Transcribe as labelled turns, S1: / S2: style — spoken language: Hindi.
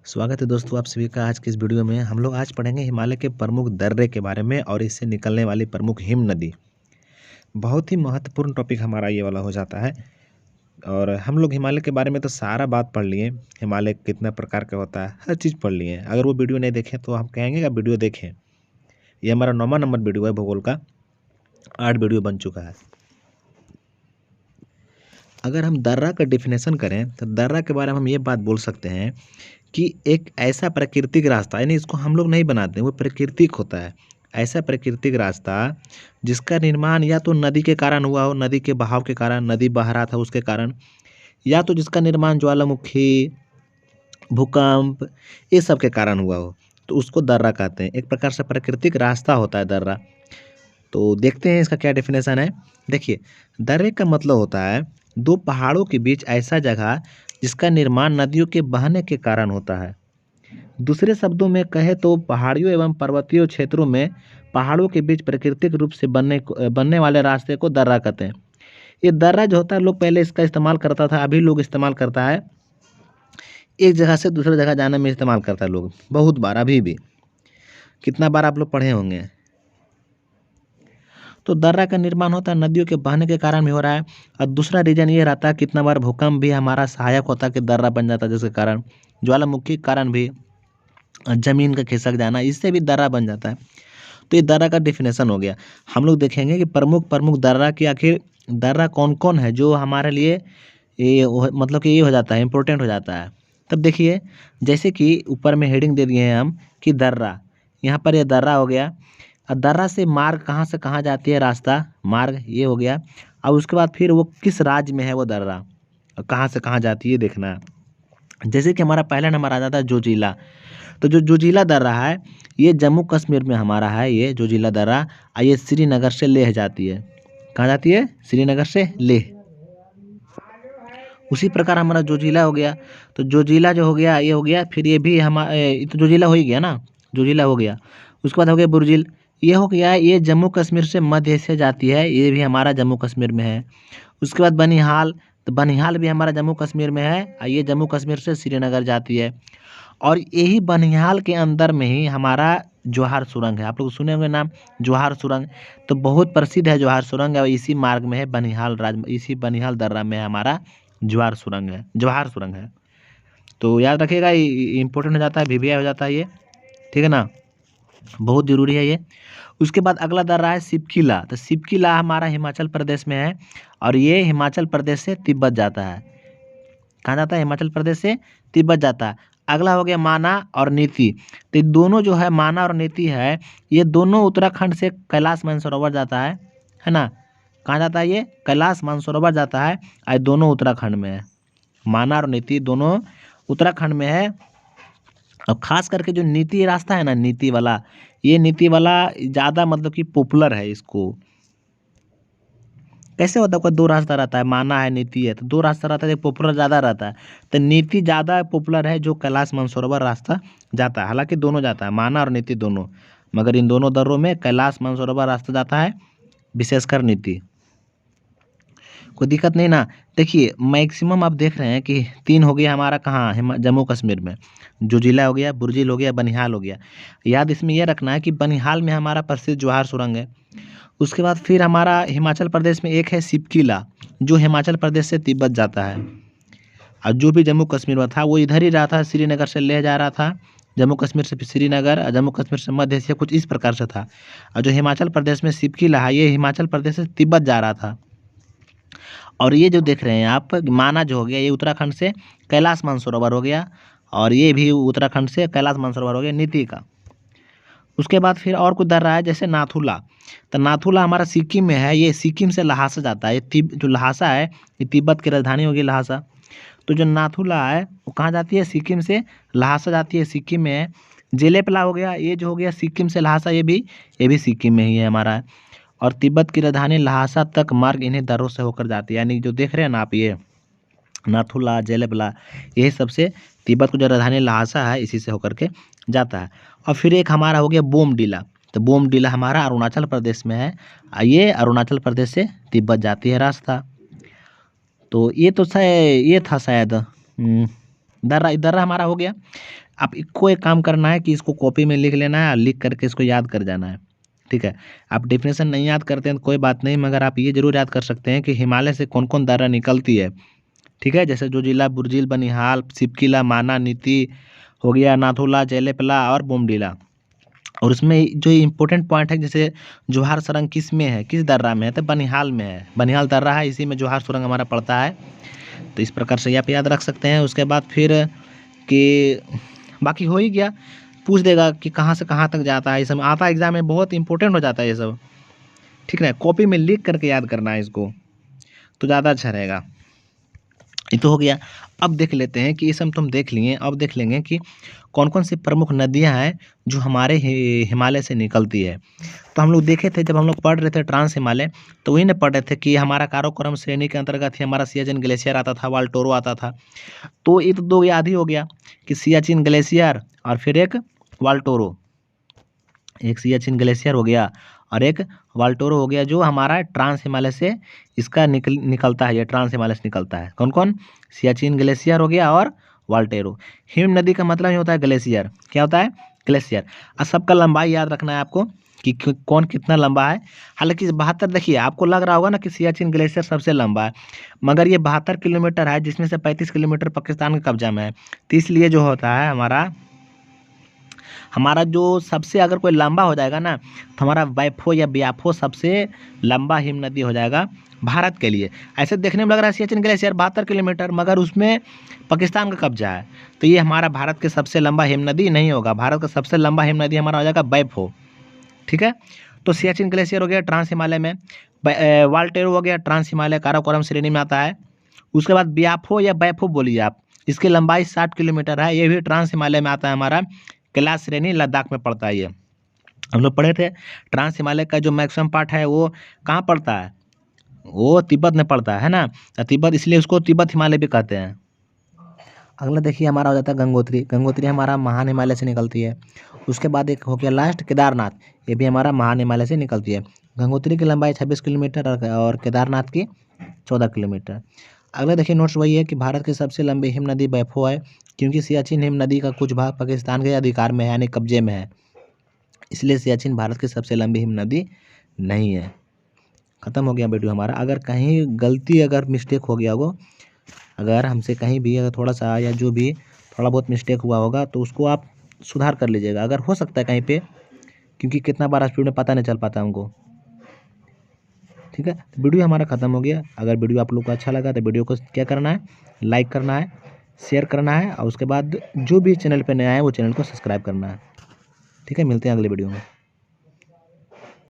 S1: स्वागत है दोस्तों आप सभी का आज की इस वीडियो में। हम लोग आज पढ़ेंगे हिमालय के प्रमुख दर्रे के बारे में और इससे निकलने वाली प्रमुख हिम नदी। बहुत ही महत्वपूर्ण टॉपिक हमारा ये वाला हो जाता है। और हम लोग हिमालय के बारे में तो सारा बात पढ़ लिए, हिमालय कितना प्रकार का होता है, हर चीज़ पढ़ लिए। अगर वो वीडियो नहीं देखें तो हम कहेंगे कि वीडियो देखें। ये हमारा 9वां नंबर वीडियो है, भूगोल का 8 वीडियो बन चुका है। अगर हम दर्रा का डेफिनेशन करें तो दर्रा के बारे में हम ये बात बोल सकते हैं कि एक ऐसा प्राकृतिक रास्ता, यानी इसको हम लोग नहीं बनाते, वो प्राकृतिक होता है। ऐसा प्राकृतिक रास्ता जिसका निर्माण या तो नदी के कारण हुआ हो, नदी के बहाव के कारण, नदी बह रहा था उसके कारण, या तो जिसका निर्माण ज्वालामुखी, भूकंप, ये सब के कारण हुआ हो, तो उसको दर्रा कहते हैं। एक प्रकार से प्राकृतिक रास्ता होता है दर्रा। तो देखते हैं इसका क्या डेफिनेशन है। देखिए, दर्रे का मतलब होता है दो पहाड़ों के बीच ऐसा जगह जिसका निर्माण नदियों के बहने के कारण होता है। दूसरे शब्दों में कहे तो पहाड़ियों एवं पर्वतीय क्षेत्रों में पहाड़ों के बीच प्राकृतिक रूप से बनने वाले रास्ते को दर्रा कहते हैं। ये दर्रा जो होता है, लोग पहले इसका इस्तेमाल करता था, अभी लोग इस्तेमाल करता है, एक जगह से दूसरे जगह जाने में इस्तेमाल करता है लोग बहुत बार, अभी भी। कितना बार आप लोग पढ़े होंगे। तो दर्रा का निर्माण होता है नदियों के बहने के कारण भी हो रहा है। और दूसरा रीजन ये रहता है, कितना बार भूकंप भी हमारा सहायक होता है कि दर्रा बन जाता है, जिसके कारण ज्वालामुखी के कारण भी जमीन का खिसक जाना, इससे भी दर्रा बन जाता है। तो ये दर्रा का डेफिनेशन हो गया। हम लोग देखेंगे कि प्रमुख प्रमुख दर्रा की आखिर दर्रा कौन कौन है जो हमारे लिए मतलब कि ये हो जाता है, इम्पोर्टेंट हो जाता है। तब देखिए, जैसे कि ऊपर में हेडिंग दे दिए हैं हम कि दर्रा, यहाँ पर ये दर्रा हो गया। और दर्रा से मार्ग कहाँ से कहाँ जाती है, रास्ता मार्ग ये हो गया। अब उसके बाद फिर वो किस राज्य में है वो दर्रा, और कहाँ से कहाँ जाती है देखना। जैसे कि हमारा पहला नंबर आ जाता है जोजिला। तो जो जोजिला दर्रा है ये जम्मू कश्मीर में हमारा है, ये जोजिला दर्रा। और ये श्रीनगर से लेह जाती है। कहाँ जाती है? श्रीनगर से लेह। उसी प्रकार हमारा जोजिला हो गया। तो जोजिला जो हो गया ये हो गया, फिर ये भी तो जोजिला हो ही गया ना, जोजिला हो गया। उसके बाद हो गया बुर्जिल, ये हो गया, ये जम्मू कश्मीर से मध्य एशिया जाती है, ये भी हमारा जम्मू कश्मीर में है। उसके बाद बनिहाल, तो बनिहाल भी हमारा जम्मू कश्मीर में है, और ये जम्मू कश्मीर से श्रीनगर जाती है। और यही बनिहाल के अंदर में ही हमारा जवाहर सुरंग है। आप लोग सुने होंगे नाम जवाहर सुरंग, तो बहुत प्रसिद्ध है जवाहर सुरंग, और इसी मार्ग में है बनिहाल इसी बनिहाल दर्रा में हमारा जवाहर सुरंग है। तो याद रखिएगा, इंपॉर्टेंट हो जाता है, वीवीआई हो जाता है ये, ठीक है ना, बहुत जरूरी है ये। उसके बाद अगला दर्रा है सिपकिला। तो सिपकिला हमारा हिमाचल प्रदेश में है, और ये हिमाचल प्रदेश से तिब्बत जाता है। कहाँ जाता है? हिमाचल प्रदेश से तिब्बत जाता है। अगला हो गया माना और नीति। तो ये दोनों जो है, माना और नीति है, ये दोनों उत्तराखंड से कैलाश मानसरोवर जाता है ना। कहाँ जाता है? ये कैलाश मानसरोवर जाता है, और दोनों उत्तराखंड में है। माना और नीति दोनों उत्तराखंड में है। और खास करके जो नीति रास्ता है ना, नीति वाला, ये नीति वाला ज़्यादा मतलब कि पॉपुलर है। इसको कैसे होता है? कोई दो रास्ता रहता है, माना है नीति है, तो दो रास्ता रहता है, एक पॉपुलर ज़्यादा रहता है। तो नीति ज़्यादा पॉपुलर है, जो कैलाश मानसरोवर रास्ता जाता है। हालांकि दोनों जाता है, माना और नीति दोनों, मगर इन दोनों दर्रों में कैलाश मानसरोवर रास्ता जाता है, विशेषकर नीति। कोई दिक्कत नहीं ना। देखिए, मैक्सिमम आप देख रहे हैं कि 3 हो गया हमारा, कहाँ? जम्मू कश्मीर में जोजिला हो गया, बुर्जिल हो गया, बनिहाल हो गया। याद इसमें यह रखना है कि बनिहाल में हमारा प्रसिद्ध जवाहर सुरंग है। उसके बाद फिर हमारा हिमाचल प्रदेश में एक है सिपकिला, जो हिमाचल प्रदेश से तिब्बत जाता है। और जो भी जम्मू कश्मीर में था वो इधर ही रहा था, श्रीनगर से ले जा रहा था, जम्मू कश्मीर से श्रीनगर, और जम्मू कश्मीर से मध्य एशिया, कुछ इस प्रकार से था। और जो हिमाचल प्रदेश में सिपकिला है, ये हिमाचल प्रदेश से तिब्बत जा रहा था। और ये जो देख रहे हैं आप, माना जो हो गया, ये उत्तराखंड से कैलाश मानसरोवर हो गया, और ये भी उत्तराखंड से कैलाश मानसरोवर हो गया नीति का। उसके बाद फिर और कुछ दर्रा है, जैसे नाथुला। तो नाथुला हमारा सिक्किम में है, ये सिक्किम से लहासा जाता है। ये जो लहासा है, ये तिब्बत की राजधानी होगी लहासा। तो जो नाथुला है वो कहाँ जाती है? सिक्किम से लहासा जाती है, सिक्किम में है। जेलेपला हो गया, ये जो हो गया सिक्किम से लहासा, ये भी सिक्किम में ही है हमारा। और तिब्बत की राजधानी लहासा तक मार्ग इन्हीं दर्रों से होकर जाती है। यानी जो देख रहे हैं ना आप, ये नाथुला, जेलेबला, यही सबसे तिब्बत को जो राजधानी लहासा है, इसी से होकर के जाता है। और फिर एक हमारा हो गया बोमडिला। तो बोमडिला हमारा अरुणाचल प्रदेश में है, ये अरुणाचल प्रदेश से तिब्बत जाती है रास्ता। तो ये था शायद दर्रा दर्रा हमारा हो गया। अब इसको एक काम करना है कि इसको कॉपी में लिख लेना है और लिख करके इसको याद कर जाना है। ठीक है, आप डेफिनेशन नहीं याद करते हैं तो कोई बात नहीं, मगर आप ये जरूर याद कर सकते हैं कि हिमालय से कौन कौन दर्रा निकलती है। ठीक है, जैसे जोजिला, बुर्जिल, बनिहाल, सिपकिला, माना, नीति हो गया, नाथुला, जेलेपला और बोमडीला। और उसमें जो इम्पोर्टेंट पॉइंट है, जैसे जोहार सुरंग किस में है, किस दर्रा में है, तो बनिहाल में है। बनिहाल दर्रा है, इसी में जोहार सुरंग हमारा पड़ता है। तो इस प्रकार से आप याद रख सकते हैं। उसके बाद फिर कि बाकी हो ही गया, पूछ देगा कि कहाँ से कहाँ तक जाता है, ये सब आता है एग्जाम में, बहुत इंपॉर्टेंट हो जाता है ये सब। ठीक है, कॉपी में लिख करके याद करना है इसको, तो ज़्यादा अच्छा रहेगा। ये तो हो गया। अब देख लेते हैं कि ये सब तो हम देख लिए, अब देख लेंगे कि कौन कौन सी प्रमुख नदियां हैं जो हमारे हिमालय से निकलती है। तो हम लोग देखे थे, जब हम लोग पढ़ रहे थे ट्रांस हिमालय, तो वही ने पढ़ रहे थे कि हमारा काराकोरम श्रेणी के अंतर्गत ही हमारा सियाचिन ग्लेशियर आता था, वाल्टोरो आता था। तो ये तो दो याद ही हो गया कि सियाचिन ग्लेशियर और फिर एक वाल्टोरो। एक सियाचिन ग्लेशियर हो गया और एक वाल्टोरो हो गया, जो हमारा ट्रांस हिमालय से इसका निकलता है। ये ट्रांस हिमालय से निकलता है। कौन कौन? सियाचिन ग्लेशियर हो गया और वाल्टेरो। हिम नदी का मतलब ही होता है ग्लेशियर। क्या होता है? ग्लेशियर। और सबका लंबाई याद रखना है आपको कि कौन कितना लंबा है। हालांकि 72, देखिए आपको लग रहा होगा ना कि सियाचिन ग्लेशियर सबसे लंबा है, मगर ये 72 किलोमीटर है, जिसमें से 35 किलोमीटर पाकिस्तान के कब्जा में है। तो इसलिए जो होता है हमारा जो सबसे अगर कोई लंबा हो जाएगा ना, तो हमारा बैफो या ब्याफो सबसे लंबा हिम नदी हो जाएगा भारत के लिए। ऐसे देखने में लग रहा है सियाचिन ग्लेशियर 72 किलोमीटर, मगर उसमें पाकिस्तान का कब्जा है। तो ये हमारा भारत के सबसे लंबा हिम नदी नहीं होगा। भारत का सबसे लंबा हिम नदी हमारा हो जाएगा बैफो। ठीक है, तो सियाचिन ग्लेशियर हो गया ट्रांस हिमालय में, वाल्टेरो हो गया ट्रांस हिमालय काराकोरम श्रेणी में आता है। उसके बाद ब्याफो या बैफो बोलिए आप, इसकी लंबाई 60 किलोमीटर है, ये भी ट्रांस हिमालय में आता है, हमारा कैलाश श्रेणी लद्दाख में पड़ता है। ये हम लोग पढ़े थे। ट्रांस हिमालय का जो मैक्सिमम पार्ट है वो कहाँ पड़ता है? वो तिब्बत में पड़ता है ना, तो तिब्बत, इसलिए उसको तिब्बत हिमालय भी कहते हैं। अगला देखिए हमारा हो जाता है गंगोत्री। गंगोत्री हमारा महान हिमालय से निकलती है। उसके बाद एक हो गया लास्ट केदारनाथ, ये भी हमारा महान हिमालय से निकलती है। गंगोत्री की लंबाई 26 किलोमीटर और केदारनाथ की 14 किलोमीटर। अगला देखिए नोट्स वही है कि भारत की सबसे लंबी हिम नदी बैफो है, क्योंकि सियाचिन हिम नदी का कुछ भाग पाकिस्तान के अधिकार में है, यानी कब्जे में है, इसलिए सियाचिन भारत की सबसे लंबी हिम नदी नहीं है। ख़त्म हो गया वीडियो हमारा। अगर कहीं गलती, अगर मिस्टेक हो गया हो, अगर हमसे कहीं भी अगर थोड़ा सा या जो भी थोड़ा बहुत मिस्टेक हुआ होगा, तो उसको आप सुधार कर लीजिएगा, अगर हो सकता है कहीं पे, क्योंकि कितना बार स्पीड में पता नहीं चल पाता हमको। ठीक है, तो वीडियो हमारा ख़त्म हो गया। अगर वीडियो आप लोग को अच्छा लगा तो वीडियो को क्या करना है, लाइक करना है, शेयर करना है, और उसके बाद जो भी चैनल पे नया है वो चैनल को सब्सक्राइब करना है। ठीक है, मिलते हैं अगले वीडियो में।